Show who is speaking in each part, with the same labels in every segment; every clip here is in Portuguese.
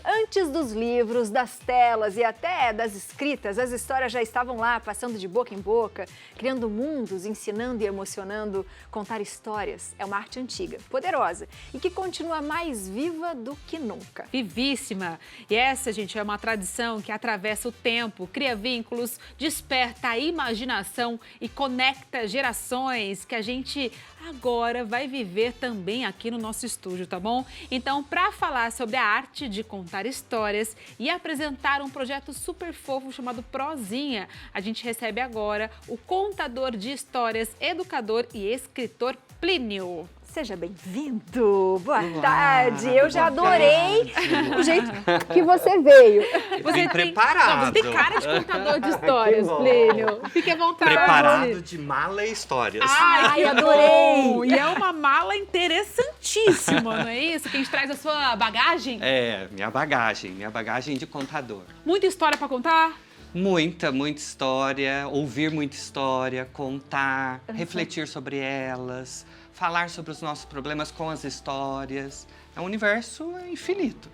Speaker 1: Antes dos livros, das telas e até das escritas, as histórias já estavam lá, passando de boca em boca, criando mundos, ensinando e emocionando. Contar histórias é uma arte antiga, poderosa e que continua mais viva do que nunca.
Speaker 2: Vivíssima. E essa, gente, é uma tradição que atravessa o tempo, cria vínculos, desperta a imaginação e conecta gerações que a gente agora vai viver também aqui no nosso estúdio, tá bom? Então, para falar sobre a arte de contar histórias e apresentar um projeto super fofo chamado Prozinha, a gente recebe agora o contador de histórias, educador e escritor Plínio.
Speaker 1: Seja bem-vindo, boa tarde. Eu já adorei o jeito que você veio.
Speaker 2: Você
Speaker 3: preparado.
Speaker 2: Não, você tem cara de contador de histórias, Plínio. Fique à vontade.
Speaker 3: Preparado de mala e histórias.
Speaker 2: Ai,
Speaker 1: adorei!
Speaker 2: Bom. E é uma mala interessantíssima, não é isso? Que a gente traz a sua bagagem?
Speaker 3: É, minha bagagem de contador.
Speaker 2: Muita história para contar?
Speaker 3: Muita história, ouvir muita história, contar, refletir sobre elas, falar sobre os nossos problemas com as histórias. É um universo infinito.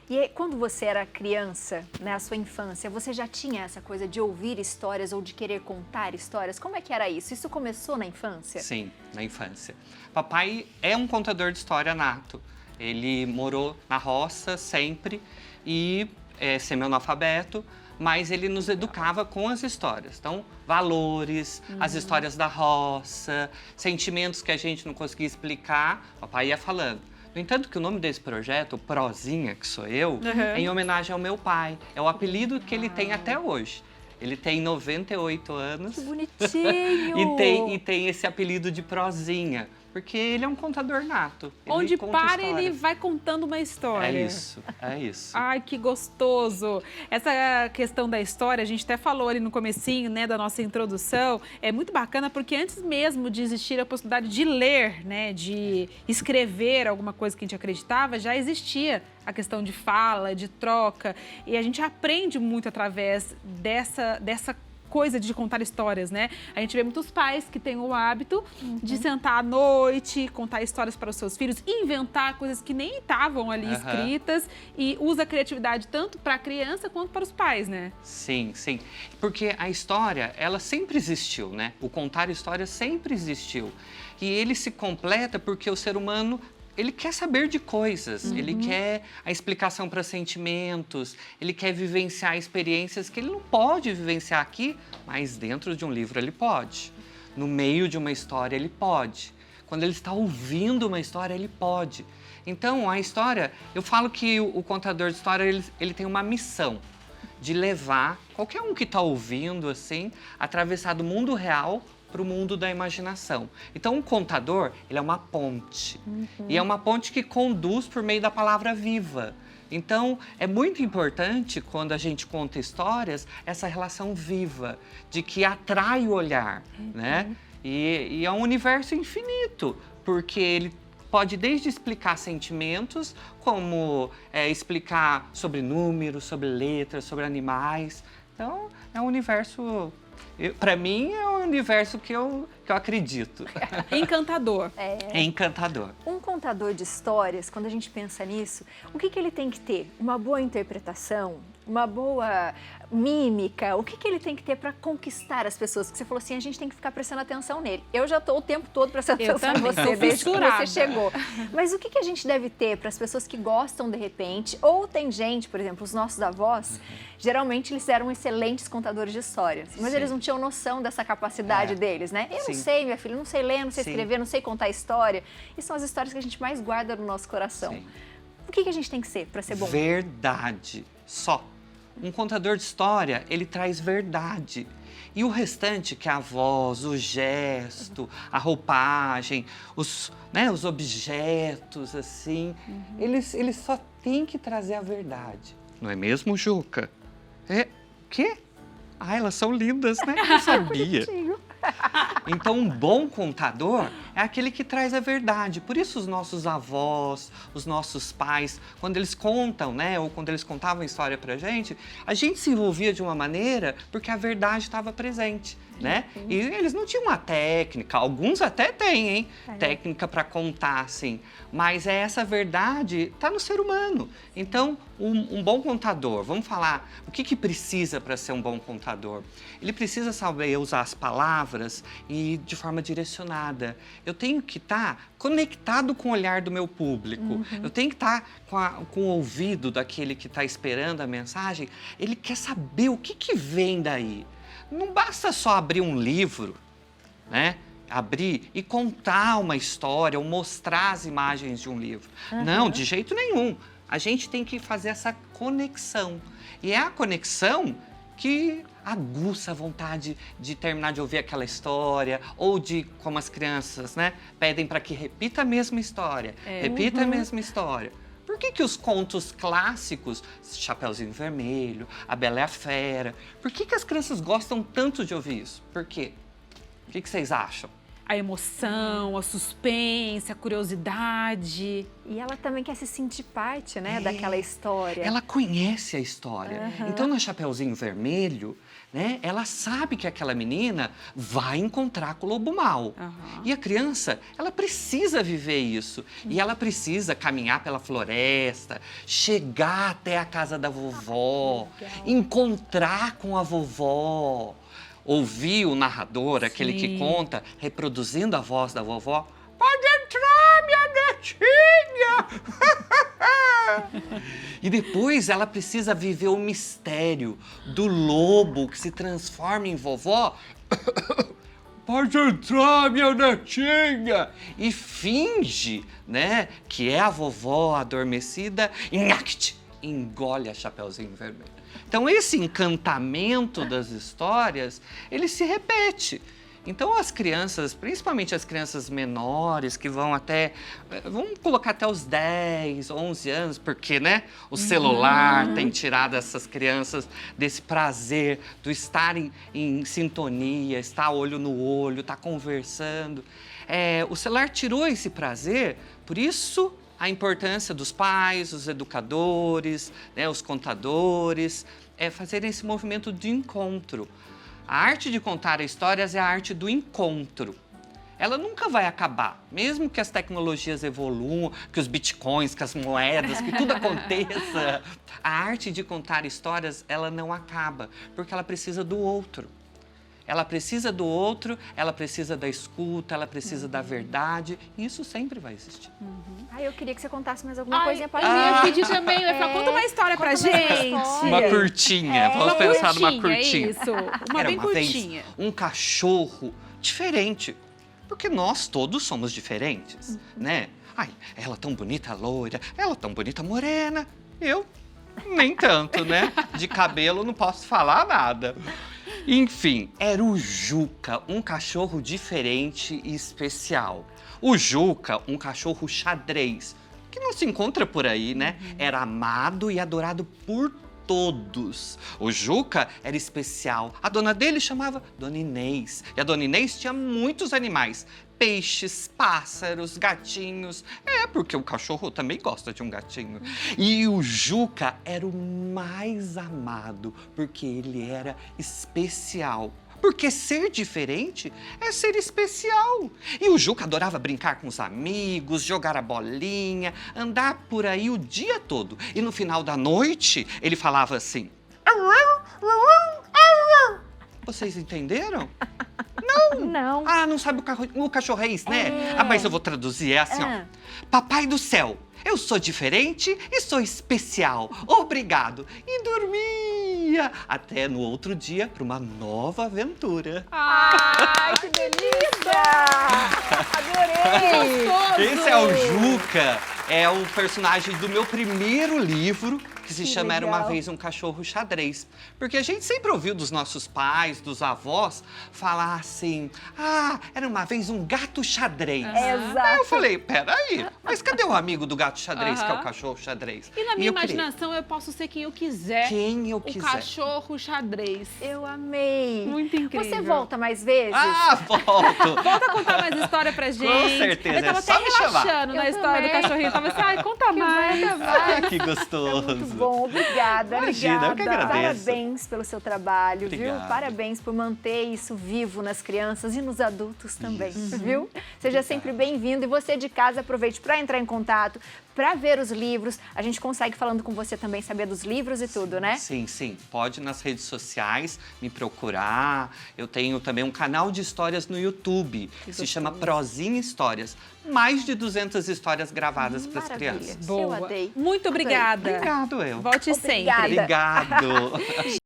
Speaker 1: E aí, quando você era criança, na sua infância, você já tinha essa coisa de ouvir histórias ou de querer contar histórias? Como é que era isso? Isso começou na infância?
Speaker 3: Sim, na infância. Papai é um contador de história nato. Ele morou na roça sempre e é semi-analfabeto, mas ele nos educava com as histórias. Então, valores, as histórias da roça, sentimentos que a gente não conseguia explicar, papai ia falando. No entanto, que o nome desse projeto, Prozinha, que sou eu, é em homenagem ao meu pai. É o apelido que ele tem até hoje. Ele tem 98 anos.
Speaker 1: Que bonitinho!
Speaker 3: e tem esse apelido de Prozinha, porque ele é um contador nato.
Speaker 2: Onde
Speaker 3: conta
Speaker 2: para,
Speaker 3: histórias.
Speaker 2: ele vai contando uma história.
Speaker 3: É isso.
Speaker 2: Ai, que gostoso. Essa questão da história, a gente até falou ali no comecinho, né, da nossa introdução, é muito bacana porque antes mesmo de existir a possibilidade de ler, né, de escrever alguma coisa que a gente acreditava, já existia a questão de fala, de troca, e a gente aprende muito através dessa coisa de contar histórias, né? A gente vê muitos pais que têm o hábito de sentar à noite, contar histórias para os seus filhos, inventar coisas que nem estavam ali escritas e usa a criatividade tanto para a criança quanto para os pais, né?
Speaker 3: Sim. Porque a história, ela sempre existiu, né? O contar história sempre existiu. E ele se completa porque o ser humano, ele quer saber de coisas, ele quer a explicação para sentimentos, ele quer vivenciar experiências que ele não pode vivenciar aqui, mas dentro de um livro ele pode. No meio de uma história ele pode. Quando ele está ouvindo uma história, ele pode. Então, a história, eu falo que o contador de história, ele tem uma missão de levar qualquer um que está ouvindo, assim, atravessar do mundo real para o mundo da imaginação. Então, um contador, ele é uma ponte. E é uma ponte que conduz por meio da palavra viva. Então, é muito importante, quando a gente conta histórias, essa relação viva, de que atrai o olhar, né? E é um universo infinito, porque ele pode desde explicar sentimentos, como explicar sobre números, sobre letras, sobre animais. Então, é um universo... Para mim, é um universo que eu acredito.
Speaker 2: Encantador.
Speaker 3: É encantador.
Speaker 1: Um contador de histórias, quando a gente pensa nisso, o que ele tem que ter? Uma boa interpretação? Uma boa mímica? O que ele tem que ter para conquistar as pessoas? Porque você falou assim, a gente tem que ficar prestando atenção nele. Eu já estou o tempo todo prestando atenção em você, desde que você chegou. Mas o que a gente deve ter para as pessoas que gostam de repente? Ou tem gente, por exemplo, os nossos avós, geralmente eles eram excelentes contadores de histórias, mas eles não tinham noção dessa capacidade deles, né? Eu não sei, minha filha, não sei ler, não sei escrever, não sei contar história. E são as histórias que a gente mais guarda no nosso coração. O que a gente tem que ser para ser bom?
Speaker 3: Verdade. Só. Um contador de história, ele traz verdade. E o restante, que é a voz, o gesto, a roupagem, os objetos, assim, eles só têm que trazer a verdade. Não é mesmo, Juca? O quê? Ah, elas são lindas, né? Eu não sabia. Então, um bom contador é aquele que traz a verdade. Por isso os nossos avós, os nossos pais, quando eles contam, né, ou quando eles contavam a história pra gente, a gente se envolvia de uma maneira porque a verdade estava presente, né? E eles não tinham uma técnica, alguns até têm, hein? Técnica para contar, assim. Mas essa verdade tá no ser humano. Então, um bom contador, vamos falar o que precisa para ser um bom contador? Ele precisa saber usar as palavras e de forma direcionada. Eu tenho que estar conectado com o olhar do meu público. Eu tenho que estar com o ouvido daquele que está esperando a mensagem. Ele quer saber o que vem daí. Não basta só abrir um livro, né? Abrir e contar uma história ou mostrar as imagens de um livro. Não, de jeito nenhum. A gente tem que fazer essa conexão. E é a conexão que aguça a vontade de terminar de ouvir aquela história, ou de, como as crianças, né, pedem para que repita a mesma história, repita a mesma história. Por que os contos clássicos, Chapeuzinho Vermelho, A Bela e a Fera, por que as crianças gostam tanto de ouvir isso? Por quê? O que vocês acham?
Speaker 2: A emoção, a suspense, a curiosidade.
Speaker 1: E ela também quer se sentir parte, né, daquela história.
Speaker 3: Ela conhece a história. Então, no Chapeuzinho Vermelho, né, ela sabe que aquela menina vai encontrar com o lobo mau. E a criança, ela precisa viver isso. E ela precisa caminhar pela floresta, chegar até a casa da vovó, encontrar com a vovó. Ouvir o narrador, aquele que conta, reproduzindo a voz da vovó. Pode entrar, minha netinha! E depois ela precisa viver o mistério do lobo que se transforma em vovó. Pode entrar, minha netinha! E finge, né, que é a vovó adormecida. Engole a Chapeuzinho Vermelho. Então, esse encantamento das histórias, ele se repete. Então, as crianças, principalmente as crianças menores, que vão até, vamos colocar até os 10, 11 anos, porque, né, o celular tem tirado essas crianças desse prazer do estar em sintonia, estar olho no olho, estar conversando. O celular tirou esse prazer, por isso a importância dos pais, os educadores, né, os contadores, fazerem esse movimento de encontro. A arte de contar histórias é a arte do encontro. Ela nunca vai acabar, mesmo que as tecnologias evoluam, que os bitcoins, que as moedas, que tudo aconteça. A arte de contar histórias, ela não acaba, porque ela precisa do outro. Ela precisa do outro, ela precisa da escuta, ela precisa da verdade. E isso sempre vai existir.
Speaker 1: Eu queria que você contasse mais alguma coisinha pra
Speaker 2: Eu ia
Speaker 1: gente.
Speaker 2: pedir também, eu ia falar, conta uma história pra
Speaker 1: Conta uma
Speaker 2: gente.
Speaker 1: história.
Speaker 3: Uma curtinha, vamos pensar numa
Speaker 2: curtinha,
Speaker 3: curtinha.
Speaker 2: isso. Uma
Speaker 3: Era
Speaker 2: bem
Speaker 3: uma vez
Speaker 2: curtinha.
Speaker 3: um cachorro diferente, porque nós todos somos diferentes, né? Ai, ela tão bonita loira, ela tão bonita morena, eu nem tanto, né? De cabelo não posso falar nada. Enfim, era o Juca, um cachorro diferente e especial. O Juca, um cachorro xadrez, que não se encontra por aí, né? Era amado e adorado por todos. O Juca era especial. A dona dele chamava Dona Inês. E a Dona Inês tinha muitos animais. Peixes, pássaros, gatinhos. Porque o cachorro também gosta de um gatinho. E o Juca era o mais amado, porque ele era especial. Porque ser diferente é ser especial. E o Juca adorava brincar com os amigos, jogar a bolinha, andar por aí o dia todo. E no final da noite, ele falava assim... Vocês entenderam?
Speaker 1: Não.
Speaker 3: Não sabe o cachorrês, né? Mas eu vou traduzir, é assim, ó. Papai do céu, eu sou diferente e sou especial. Obrigado. E dormia até no outro dia para uma nova aventura.
Speaker 1: Ai, que delícia! Adorei!
Speaker 3: Esse é o Juca. É o personagem do meu primeiro livro, que se chama Era Uma
Speaker 1: legal.
Speaker 3: Vez um Cachorro Xadrez. Porque a gente sempre ouviu dos nossos pais, dos avós, falar assim, ah, era uma vez um gato xadrez.
Speaker 1: Exato.
Speaker 3: Aí eu falei, peraí, mas cadê o amigo do gato xadrez, que é o
Speaker 2: Aham.
Speaker 3: cachorro xadrez?
Speaker 2: E na minha
Speaker 3: eu criei.
Speaker 2: imaginação eu posso ser quem eu quiser.
Speaker 3: Quem eu
Speaker 2: O
Speaker 3: quiser.
Speaker 2: cachorro xadrez.
Speaker 1: Eu amei.
Speaker 2: Muito incrível.
Speaker 1: Você volta mais vezes?
Speaker 3: Ah, volto!
Speaker 2: Volta a contar mais história pra gente.
Speaker 3: certeza,
Speaker 2: Eu tava
Speaker 3: é só
Speaker 2: até
Speaker 3: me chamar.
Speaker 2: relaxando na
Speaker 1: Eu
Speaker 2: história
Speaker 1: também.
Speaker 2: do cachorrinho. Eu tava assim, ai, conta mais.
Speaker 3: Ah, que gostoso.
Speaker 1: Muito bom, obrigada.
Speaker 3: Imagina, eu que
Speaker 1: obrigada.
Speaker 3: agradeço.
Speaker 1: Parabéns pelo seu trabalho, viu?
Speaker 3: Obrigado.
Speaker 1: Parabéns por manter isso vivo nas crianças e nos adultos também, viu? Seja sempre bem-vindo e você de casa aproveite para entrar em contato, para ver os livros. A gente consegue, falando com você também, saber dos livros e tudo, né?
Speaker 3: Sim, sim. Pode nas redes sociais me procurar. Eu tenho também um canal de histórias no YouTube. Se chama Prozinha Histórias. Mais de 200 histórias gravadas para as
Speaker 1: Maravilha.
Speaker 3: crianças.
Speaker 2: Boa.
Speaker 1: Eu adei.
Speaker 2: Muito obrigada.
Speaker 3: Obrigado, eu.
Speaker 2: Volte
Speaker 1: Obrigada.
Speaker 2: sempre.
Speaker 3: Obrigado.